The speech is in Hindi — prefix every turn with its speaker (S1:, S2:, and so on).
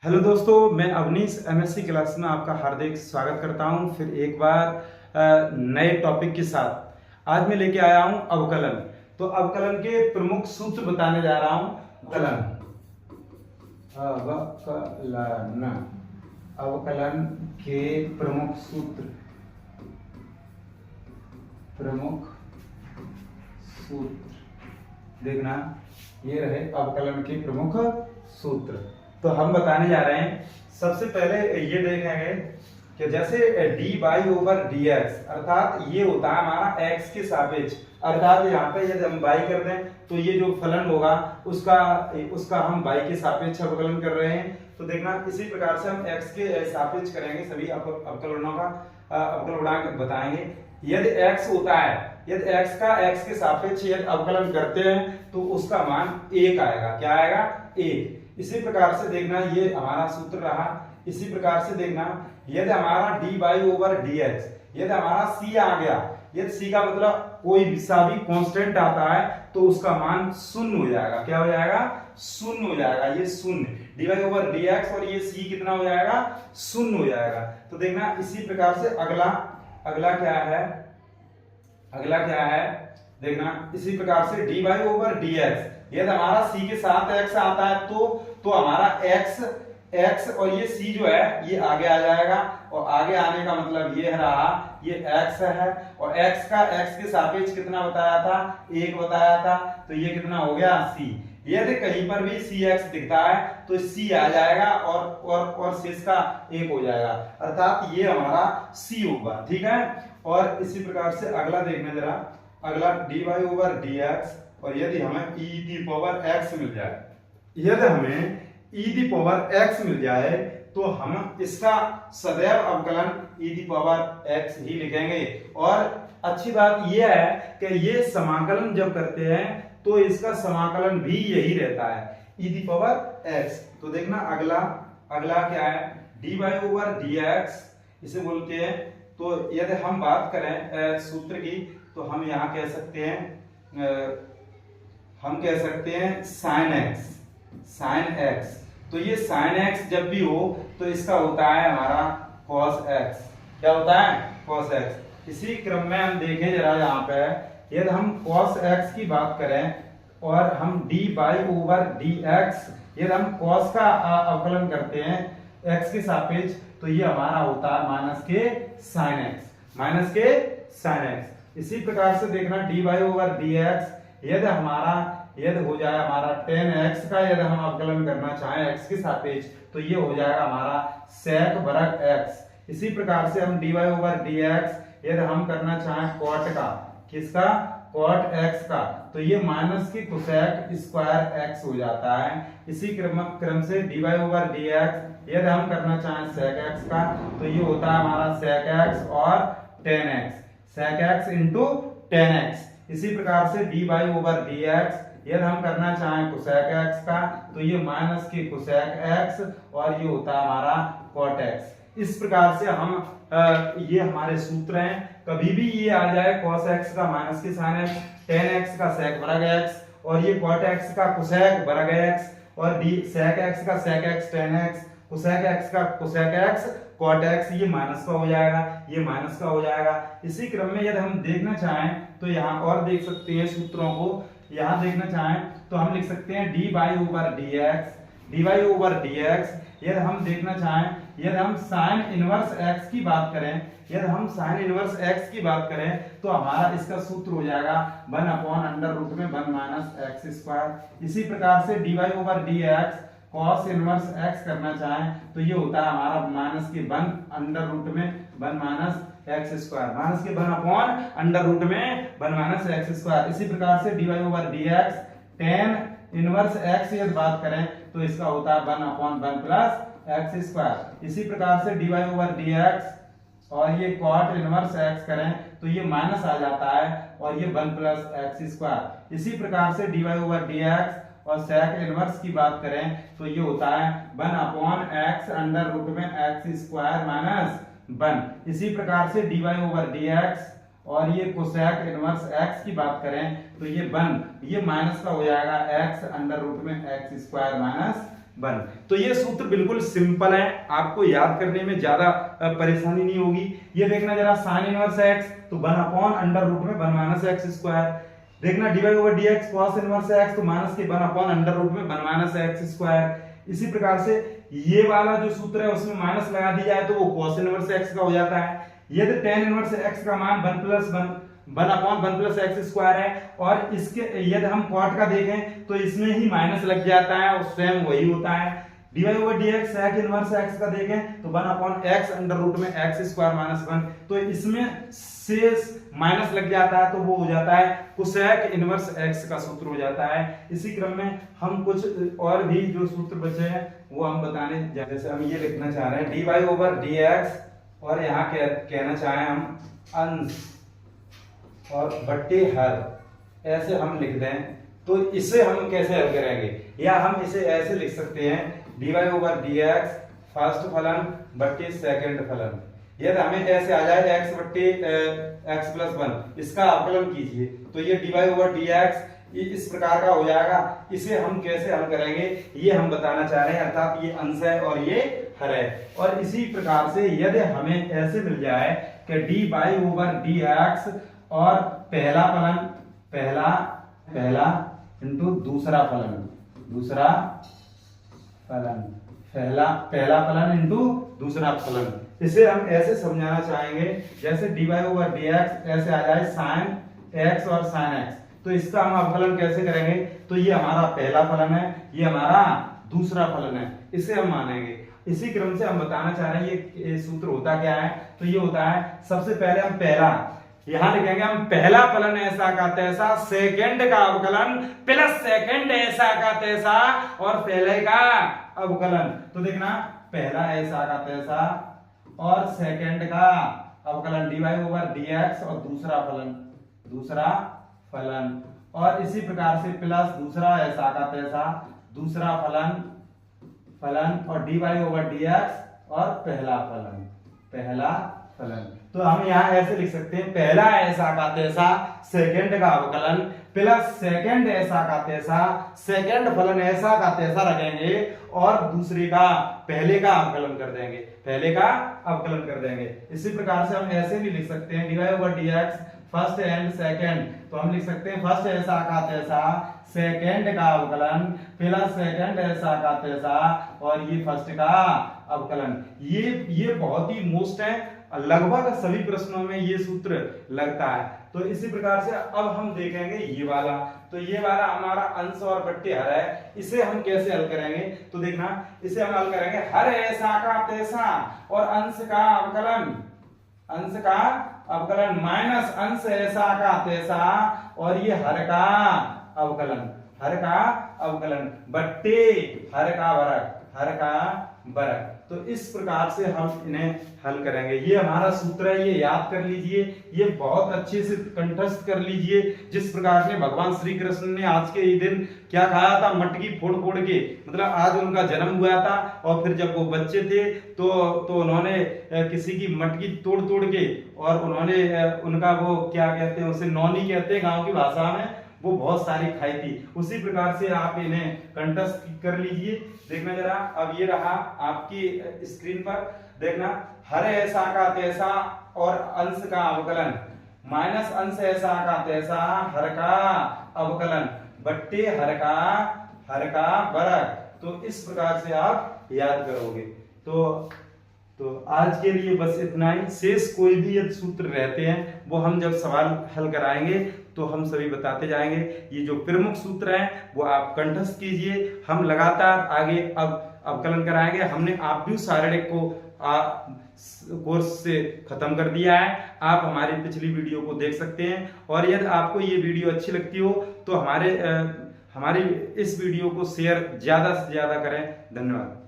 S1: हेलो दोस्तों, मैं अवनीश एमएससी क्लास में आपका हार्दिक स्वागत करता हूं। फिर एक बार नए टॉपिक के साथ आज मैं लेके आया हूं अवकलन। तो अवकलन के प्रमुख सूत्र बताने जा रहा हूं। अवकलन अवकलन के प्रमुख सूत्र देखना, ये रहे अवकलन के प्रमुख सूत्र। तो हम बताने जा रहे हैं। सबसे पहले ये देखेंगे कि जैसे dy ओवर dx, अर्थात ये होता है हमारा x के सापेक्ष। अर्थात यहाँ पे यदि हम y कर दें तो ये जो फलन होगा उसका हम y के सापेक्ष अवकलन कर रहे हैं। तो देखना, इसी प्रकार से हम x के सापेक्ष करेंगे। सभी अवकलनों का अवकलन गुणांक बताएंगे। यदि x होता है, यदि x का x के सापेक्ष यदि अवकलन करते हैं तो उसका मान 1 आएगा। क्या आएगा? 1। इसी प्रकार से देखना, ये हमारा सूत्र रहा। इसी प्रकार से देखना, यदि हमारा dy ओवर dx, यदि हमारा c आ गया, यदि c का मतलब कोई सा भी कांस्टेंट आता है तो उसका मान 0 हो जाएगा। क्या हो जाएगा? 0 हो जाएगा। ये 0 dy ओवर dx और ये c कितना हो जाएगा? 0 हो जाएगा। तो देखना, इसी प्रकार से अगला क्या है देखना, इसी प्रकार से dy ओवर dx, यदि हमारा c के साथ x आता है तो हमारा x और ये c जो है ये आगे आ जाएगा। और आगे आने का मतलब ये रहा, ये x है और x का x के सापेक्ष कितना बताया था? 1 बताया था। तो ये कितना हो गया? c। यदि कहीं पर भी cx दिखता है तो c आ जाएगा और शेष का 1 हो जाएगा, अर्थात ये हमारा c होगा। ठीक है। और इसी प्रकार से अगला देखना जरा, अगला dy ओवर dx, और यदि हमें e दी पावर x मिल जाए, यदि हमें e दी पावर x मिल जाए तो हम इसका सदैव अवकलन e दी पावर x ही लिखेंगे। और अच्छी बात यह है कि ये समाकलन जब करते हैं तो इसका समाकलन भी यही रहता है, e दी पावर x। तो देखना, अगला क्या है? dy ओवर dx इसे बोलते हैं। तो यदि हम बात करें सूत्र की तो हम यहाँ कह सकते हैं sin x। तो ये sin x जब भी हो तो इसका होता है हमारा cos x। क्या होता है? cos x। इसी क्रम में हम देखें जरा, यहाँ पे यदि हम cos x की बात करें और हम dy ओवर dx, यदि हम cos का अवकलन करते हैं x के सापेक्ष तो ये हमारा होता है माइनस के sin x। इसी प्रकार से देखना, dy ओवर dx, यदि हो जाए हमारा tan x का, यदि हम अवकलन करना चाहें x के सापेक्ष तो ये हो जाएगा हमारा sec वर्ग x। इसी प्रकार से हम dy ओवर dx, यदि हम करना चाहें cot का, किसका? cot x का, तो ये माइनस की cosec स्क्वायर x हो जाता है। इसी क्रम से dy ओवर dx, यदि हम करना चाहें sec x का तो ये होता है हमारा sec x और tan x, sec x into tan x। इसी प्रकार से dy ओवर dx, यदि हम करना चाहें cosec x का तो ये माइनस की cosec x और ये होता है हमारा cot x। इस प्रकार से हम ये हमारे सूत्र हैं। कभी भी ये आ जाए cos x का माइनस के sin x, tan x का sec वर्ग x और ये cot x का cosec वर्ग x और sec x का sec x tan x, cosec x का cosec x cot x, ये माइनस का हो जाएगा, ये माइनस का हो जाएगा। इसी क्रम में यदि हम देखना चाहें तो यहाँ और देख सकते हैं सूत्रों को। यहाँ देखना चाहें तो हम लिख सकते हैं dy ओवर dx, यदि हम देखना चाहें, यदि हम sin इनवर्स x की बात करें, तो हमारा इसका सूत्र हो जाएगा 1/√1 माइनस एक्स स्क्वायर। इसी प्रकार से dy over dx cos inverse x करना चाहें तो ये होता है हमारा माइनस के 1/√1 माइनस एक्स स्क्वायर, माइनस के 1/√1 माइनस एक्स स्क्वायर। इसी प्रकार से dy over dx tan inverse x यदि बात करें तो इसका होता है 1/1 प्लस एक्स स्क्वायर। इसी प्रकार से dy ओवर dx और ये cot इनवर्स x करें तो ये माइनस आ जाता है और ये 1 प्लस एक्स स्क्वायर। इसी प्रकार से dy ओवर dx और sec इनवर्स की बात करें तो ये होता है 1/x√में एक्स स्क्वायर माइनस 1। इसी प्रकार से dy ओवर dx और ये कोसेक इनवर्स x की बात करें तो ये माइनस का हो जाएगा x अंडर रूट में एक्स स्क्वायर माइनस 1। तो ये सूत्र बिल्कुल सिंपल है, आपको याद करने में ज्यादा परेशानी नहीं होगी। ये देखना जरा साइन इनवर्स x तो 1 अपॉन अंडर रूट में 1 माइनस एक्स स्क्वायर। देखना dy over dx cos inverse x तो माइनस के 1 अपॉन अंडर रूट में 1 माइनस एक्स स्क्वायर। इसी प्रकार से ये वाला जो सूत्र है उसमें माइनस लगा दी जाए तो वो cos इनवर्स x का हो जाता है। यदि tan इनवर्स x का मान 1 plus 1 upon 1 plus x square है और इसके यदि हम कॉट का देखें तो इसमें ही माइनस लग जाता है और स्वयं वही होता है। dy over dx sec inverse x का देखें तो 1 अपॉन x अंडर रूट में x स्क्वायर माइनस 1 तो इसमें शेष माइनस लग जाता है तो वो हो जाता है कोसेक इनवर्स x का सूत्र हो जाता है। इसी क्रम में हम कुछ और भी जो सूत्र बचे हैं वो हम बताने, जैसे हम ये लिखना चाह रहे हैं dy ओवर dx और यहाँ कहना चाहें हम अंश और बट्टे हर, ऐसे हम लिख दें तो इसे हम कैसे हल करेंगे, या हम इसे ऐसे लिख सकते हैं dy ओवर dx फर्स्ट फलन बट्टे सेकंड फलन। यदि हमें ऐसे आ जाए x बट्टे x प्लस 1 इसका अवकलन कीजिए तो ये dy ओवर dx इस प्रकार का हो जाएगा। इसे हम कैसे हल करेंगे ये हम बताना चाह रहे हैं, अर्थात ये अंश है और ये हर है। और इसी प्रकार से यदि हमें ऐसे मिल जाए कि dy ओवर dx और पहला इंटू दूसरा फलन इंटू दूसरा फलन, इसे हम ऐसे समझाना चाहेंगे जैसे dy ओवर dx ऐसे आ जाए sin x और sin x तो इसका हम अवकलन कैसे करेंगे, तो ये हमारा पहला फलन है, ये हमारा दूसरा फलन है, इसे हम मानेंगे। इसी क्रम से हम बताना चाह रहे हैं ये सूत्र होता क्या है, तो ये होता है सबसे पहले हम पहला यहां लिखेंगे, हम पहला फलन ऐसा का तैसा सेकंड का अवकलन प्लस सेकंड ऐसा का तैसा और पहले का अवकलन। तो देखना पहला ऐसा का तैसा और सेकंड का अवकलन dy ओवर dx और दूसरा फलन और इसी प्रकार से प्लस दूसरा ऐसा का तैसा दूसरा फलन और dy ओवर dx और पहला फलन। तो हम यहाँ ऐसे लिख सकते हैं पहला ऐसा का तैसा सेकंड का अवकलन प्लस सेकंड ऐसा का तैसा सेकंड फलन ऐसा का तैसा रखेंगे और दूसरे का पहले का अवकलन कर देंगे। इसी प्रकार से हम ऐसे भी लिख सकते हैं dy over dx first and second, तो हम लिख सकते हैं फर्स्ट ऐसा का तैसा सेकंड का अवकलन प्लस सेकंड ऐसा का तैसा और ये फर्स्ट का अवकलन। ये बहुत ही मोस्ट है, लगभग सभी प्रश्नों में ये सूत्र लगता है। तो इसी प्रकार से अब हम देखेंगे ये वाला, तो ये वाला हमारा अंश और बट्टे हर है, इसे हम कैसे हल करेंगे, तो देखना इसे हम हल करेंगे हर ऐसा का तैसा और अंश का अवकलन माइनस अंश ऐसा का तैसा और ये हर का अवकलन बट्टे हर का वर्ग। तो इस प्रकार से हम इन्हें हल करेंगे। ये हमारा सूत्र है, ये याद कर लीजिए, ये बहुत अच्छे से कंठस्थ कर लीजिए। जिस प्रकार से भगवान श्री कृष्ण ने आज के ही दिन क्या कहा था, मटकी फोड़ फोड़ के, मतलब आज उनका जन्म हुआ था और फिर जब वो बच्चे थे तो उन्होंने किसी की मटकी तोड़ तोड़ के और उन्होंने उनका वो क्या कहते हैं, उसे नौनी कहते हैं गाँव की भाषा में, वो बहुत सारी खाई थी। उसी प्रकार से आप इन्हें कंठस्थ कर लीजिए। देखना जरा, अब ये रहा आपकी स्क्रीन पर, देखना हर ऐसा का तैसा और अंश का अवकलन माइनस अंश ऐसा का तैसा हर का अवकलन बट्टे हर का वर्ग। तो इस प्रकार से आप याद करोगे। तो आज के लिए बस इतना ही। शेष कोई भी यदि सूत्र रहते हैं वो हम जब सवाल हल कराएंगे तो हम सभी बताते जाएंगे। ये जो प्रमुख सूत्र हैं वो आप कंठस्थ कीजिए, हम लगातार आगे अब अवकलन कराएंगे। हमने आप भी शारीरिक को कोर्स से खत्म कर दिया है, आप हमारी पिछली वीडियो को देख सकते हैं। और यदि आपको ये वीडियो अच्छी लगती हो तो हमारी इस वीडियो को शेयर ज्यादा से ज्यादा करें। धन्यवाद।